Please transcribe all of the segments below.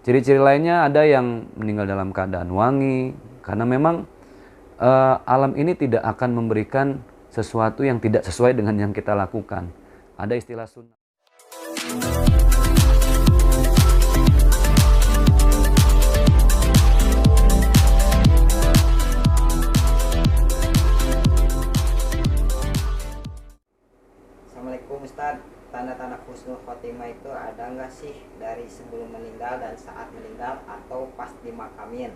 Ciri-ciri lainnya ada yang meninggal dalam keadaan wangi, karena memang alam ini tidak akan memberikan sesuatu yang tidak sesuai dengan yang kita lakukan. Ada istilah sunnah. Assalamualaikum Ustadz, tanda-tanda husnul khotimah itu ada nggak sih dari sebelum meninggal dan saat meninggal atau pas dimakamin?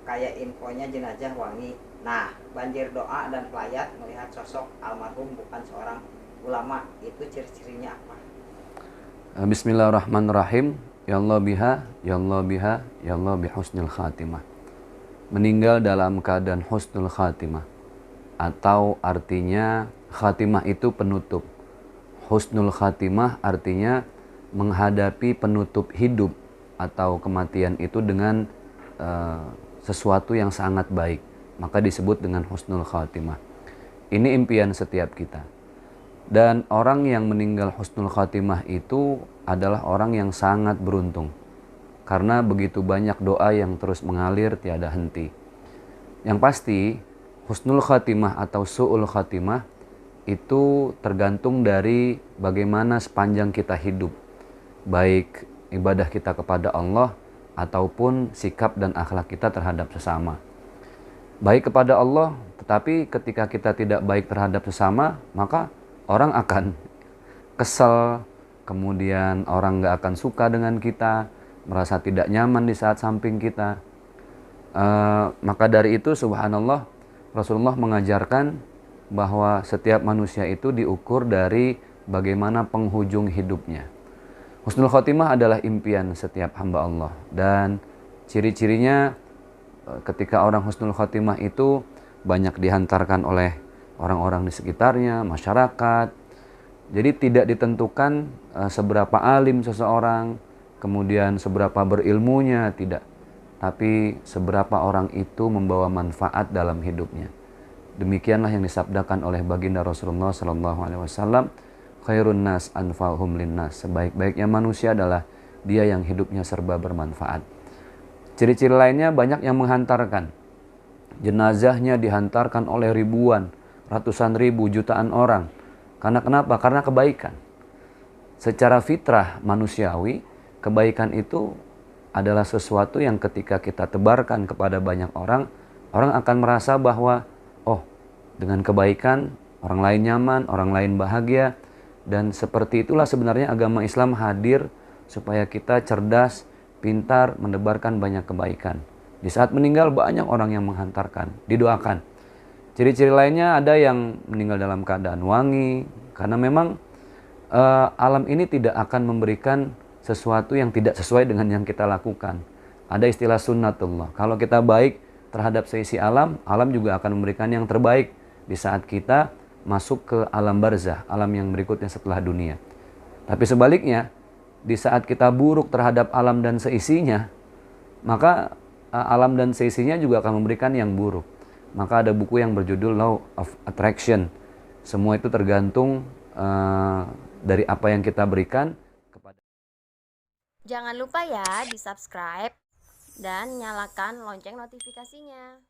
Kayak infonya jenazah wangi. Nah, banjir doa dan pelayat melihat sosok almarhum bukan seorang ulama, itu ciri-cirinya apa? Bismillahirrahmanirrahim. Ya Allah biha, ya Allah biha, ya Allah bihusnul khatimah. Meninggal dalam keadaan husnul khatimah, atau artinya khatimah itu penutup. Husnul khatimah artinya menghadapi penutup hidup atau kematian itu dengan sesuatu yang sangat baik, maka disebut dengan husnul khatimah. Ini impian setiap kita. Dan orang yang meninggal husnul khatimah itu adalah orang yang sangat beruntung, karena begitu banyak doa yang terus mengalir tiada henti. Yang pasti husnul khatimah atau su'ul khatimah itu tergantung dari bagaimana sepanjang kita hidup, baik ibadah kita kepada Allah ataupun sikap dan akhlak kita terhadap sesama. Baik kepada Allah, tetapi ketika kita tidak baik terhadap sesama, maka orang akan kesel, kemudian orang nggak akan suka dengan kita, merasa tidak nyaman di saat samping kita. Maka dari itu subhanallah, Rasulullah mengajarkan bahwa setiap manusia itu diukur dari bagaimana penghujung hidupnya. Husnul khotimah adalah impian setiap hamba Allah, dan ciri-cirinya ketika orang husnul khotimah itu banyak dihantarkan oleh orang-orang di sekitarnya, masyarakat. Jadi tidak ditentukan seberapa alim seseorang, kemudian seberapa berilmunya, tidak. Tapi seberapa orang itu membawa manfaat dalam hidupnya. Demikianlah yang disabdakan oleh baginda Rasulullah SAW, khairun nas anfa'uhum linnas. Sebaik-baiknya manusia adalah dia yang hidupnya serba bermanfaat. Ciri-ciri lainnya banyak yang menghantarkan. Jenazahnya dihantarkan oleh ribuan, ratusan ribu, jutaan orang. Karena kenapa? Karena kebaikan. Secara fitrah manusiawi, kebaikan itu adalah sesuatu yang ketika kita tebarkan kepada banyak orang, orang akan merasa bahwa oh, dengan kebaikan orang lain nyaman, orang lain bahagia. Dan seperti itulah sebenarnya agama Islam hadir supaya kita cerdas, pintar, menebarkan banyak kebaikan. Di saat meninggal banyak orang yang menghantarkan, didoakan. Ciri-ciri lainnya ada yang meninggal dalam keadaan wangi, karena memang alam ini tidak akan memberikan sesuatu yang tidak sesuai dengan yang kita lakukan. Ada istilah sunnatullah. Kalau kita baik terhadap seisi alam, alam juga akan memberikan yang terbaik di saat kita masuk ke alam barzah, alam yang berikutnya setelah dunia. Tapi sebaliknya, di saat kita buruk terhadap alam dan seisinya, maka alam dan seisinya juga akan memberikan yang buruk. Maka ada buku yang berjudul Law of Attraction. Semua itu tergantung dari apa yang kita berikan kepada. Jangan lupa ya di subscribe dan nyalakan lonceng notifikasinya.